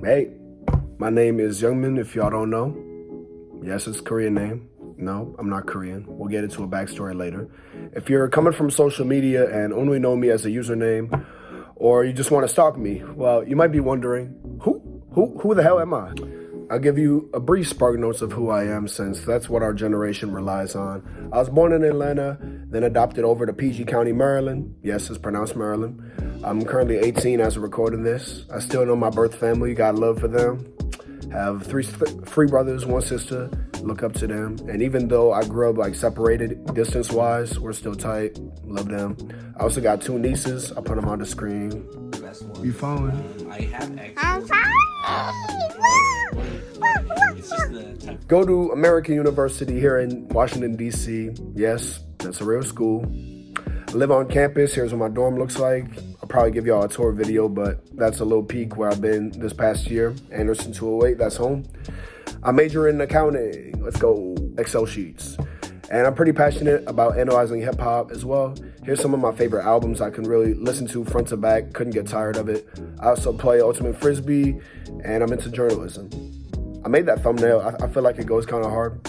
Hey, my name is Youngmin, if y'all don't know. Yes, it's a Korean name. No, I'm not Korean. We'll get into a backstory later. If you're coming from social media and only know me as a username, or you just want to stalk me, well, you might be wondering, who the hell am I? I'll give you a brief spark notes of who I am, since that's what our generation relies on. I was born in Atlanta, then adopted over to PG County, Maryland. Yes, it's pronounced Maryland. I'm currently 18 as of recording this. I still know my birth family, got love for them. Have three brothers, one sister, look up to them. And even though I grew up separated distance-wise, we're still tight, love them. I also got 2 nieces, I'll put them on the screen. You following? I have Go to American University here in Washington, D.C. Yes, that's a real school. I live on campus. Here's what my dorm looks like. I'll probably give y'all a tour video, but that's a little peek where I've been this past year. Anderson 208, that's home. I major in accounting. Let's go. Excel sheets. And I'm pretty passionate about analyzing hip hop as well. Here's some of my favorite albums I can really listen to front to back. Couldn't get tired of it. I also play Ultimate Frisbee, and I'm into journalism. I made that thumbnail. I feel like it goes kind of hard.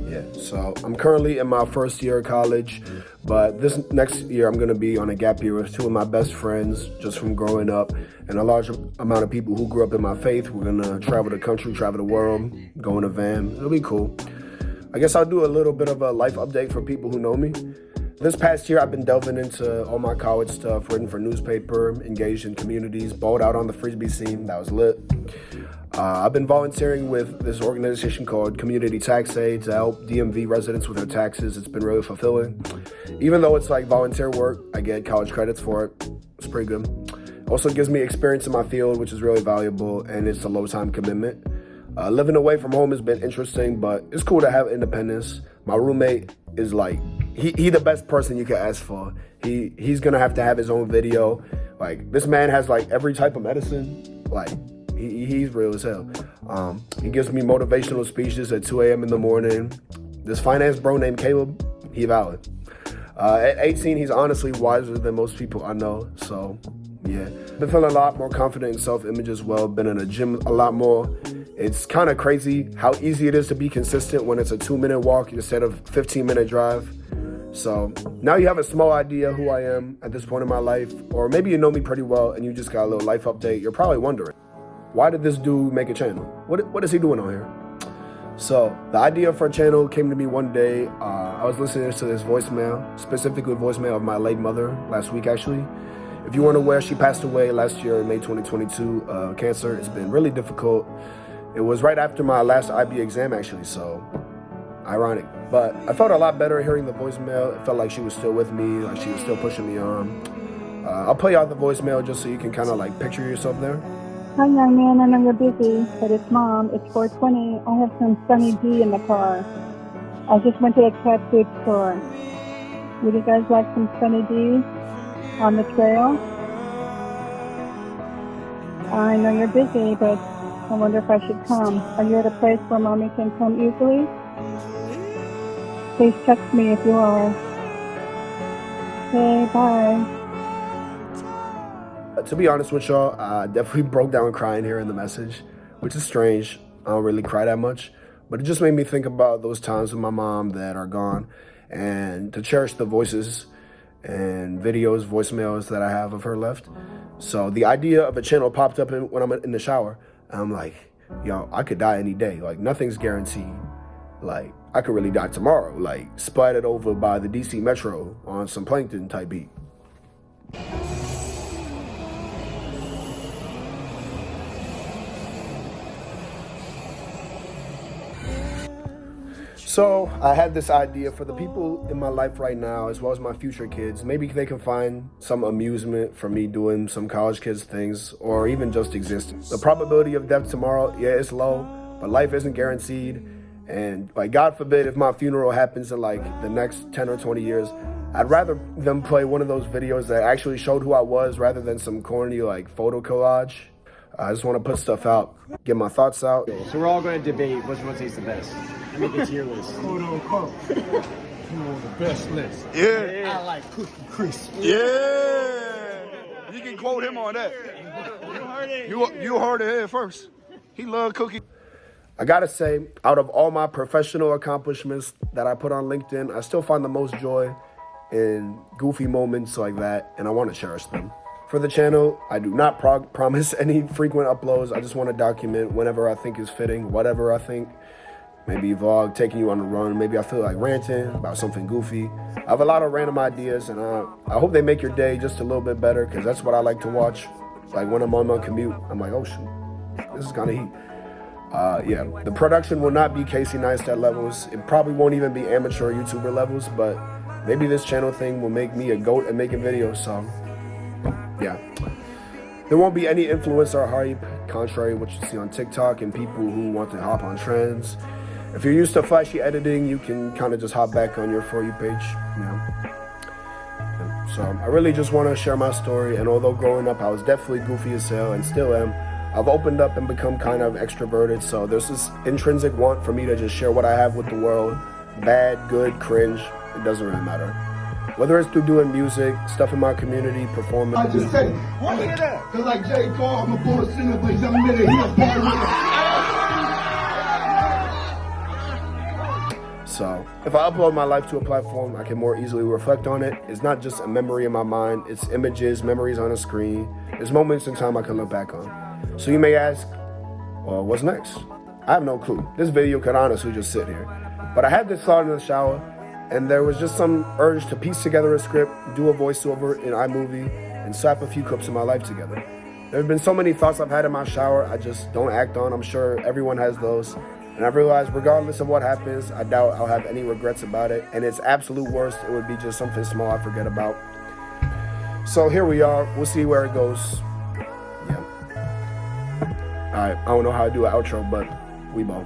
Yeah, so I'm currently in my first year of college, but this next year I'm going to be on a gap year with 2 of my best friends just from growing up, and a large amount of people who grew up in my faith. We're going to travel the country, travel the world, go in a van. It'll be cool. I guess I'll do a little bit of a life update for people who know me. This past year, I've been delving into all my college stuff, written for newspaper, engaged in communities, balled out on the Frisbee scene. That was lit. I've been volunteering with this organization called Community Tax Aid to help DMV residents with their taxes. It's been really fulfilling. Even though it's volunteer work, I get college credits for it. It's pretty good. Also gives me experience in my field, which is really valuable, and it's a low time commitment. Living away from home has been interesting, but it's cool to have independence. My roommate is he the best person you can ask for. He's gonna have to have his own video. This man has every type of medicine. He's real as hell. He gives me motivational speeches at 2 a.m. in the morning. This finance bro named Caleb, he valid. At 18, he's honestly wiser than most people I know, so yeah. Been feeling a lot more confident in self-image as well. Been in the gym a lot more. It's kind of crazy how easy it is to be consistent when it's a 2-minute walk instead of 15-minute drive. So now you have a small idea who I am at this point in my life, or maybe you know me pretty well and you just got a little life update. You're probably wondering, why did this dude make a channel? What is he doing on here? So the idea for a channel came to me one day. I was listening to this voicemail, specifically voicemail of my late mother last week actually. If you weren't aware, she passed away last year in May 2022, cancer. It's been really difficult. It was right after my last IB exam actually, so ironic. But I felt a lot better hearing the voicemail. It felt like she was still with me, like she was still pushing me on. I'll play out the voicemail just so you can kind of picture yourself there. Hi, young man. I know you're busy, but it's Mom. It's 4:20. I have some Sunny D in the car. I just went to a cat food store. Would you guys like some Sunny D on the trail? I know you're busy, but I wonder if I should come. Are you at a place where Mommy can come easily? Please text me if you are. Okay, bye. To be honest with y'all, I definitely broke down crying here in the message, which is strange. I don't really cry that much, but it just made me think about those times with my mom that are gone, and to cherish the voices and videos, voicemails that I have of her left. So the idea of a channel popped up when I'm in the shower, and I'm like, yo, I could die any day. Nothing's guaranteed. I could really die tomorrow, splattered over by the DC Metro on some Plankton type beat. So I had this idea for the people in my life right now, as well as my future kids. Maybe they can find some amusement from me doing some college kids things, or even just existing. The probability of death tomorrow, yeah, it's low, but life isn't guaranteed. And God forbid if my funeral happens in the next 10 or 20 years, I'd rather them play one of those videos that actually showed who I was rather than some corny photo collage. I just want to put stuff out, get my thoughts out. So we're all going to debate which one tastes the best. Make a tier list. Quote unquote. The best list. Yeah. I like Cookie Crisp. Yeah. You can quote him on that. You heard it here first. He loved cookie. I gotta say, out of all my professional accomplishments that I put on LinkedIn, I still find the most joy in goofy moments like that, and I want to cherish them. For the channel, I do not promise any frequent uploads. I just want to document whenever I think is fitting, whatever I think. Maybe vlog, taking you on the run. Maybe I feel like ranting about something goofy. I have a lot of random ideas, and I hope they make your day just a little bit better, because that's what I like to watch. Like when I'm on my commute, I'm like, oh shoot, this is kind of heat. Yeah, the production will not be Casey Neistat levels. It probably won't even be amateur YouTuber levels, but maybe this channel thing will make me a goat at making videos, so yeah. There won't be any influencer hype, contrary to what you see on TikTok and people who want to hop on trends. If you're used to flashy editing, you can kind of just hop back on your For You page, you know. So I really just want to share my story, and although growing up I was definitely goofy as hell and still am, I've opened up and become kind of extroverted, so there's this intrinsic want for me to just share what I have with the world. Bad, good, cringe, it doesn't really matter. Whether it's through doing music, stuff in my community, performing. I just said, because like J. Cole, I'm a born sinner, but young nigga, he a bad nigga. So if I upload my life to a platform, I can more easily reflect on it. It's not just a memory in my mind, it's images, memories on a screen. There's moments in time I can look back on. So you may ask, well, what's next? I have no clue. This video could honestly just sit here. But I had this thought in the shower, and there was just some urge to piece together a script, do a voiceover in iMovie, and slap a few clips of my life together. There have been so many thoughts I've had in my shower I just don't act on. I'm sure everyone has those. And I've realized regardless of what happens, I doubt I'll have any regrets about it. And its absolute worst, it would be just something small I forget about. So here we are. We'll see where it goes. Yeah. All right. I don't know how to do an outro, but we both.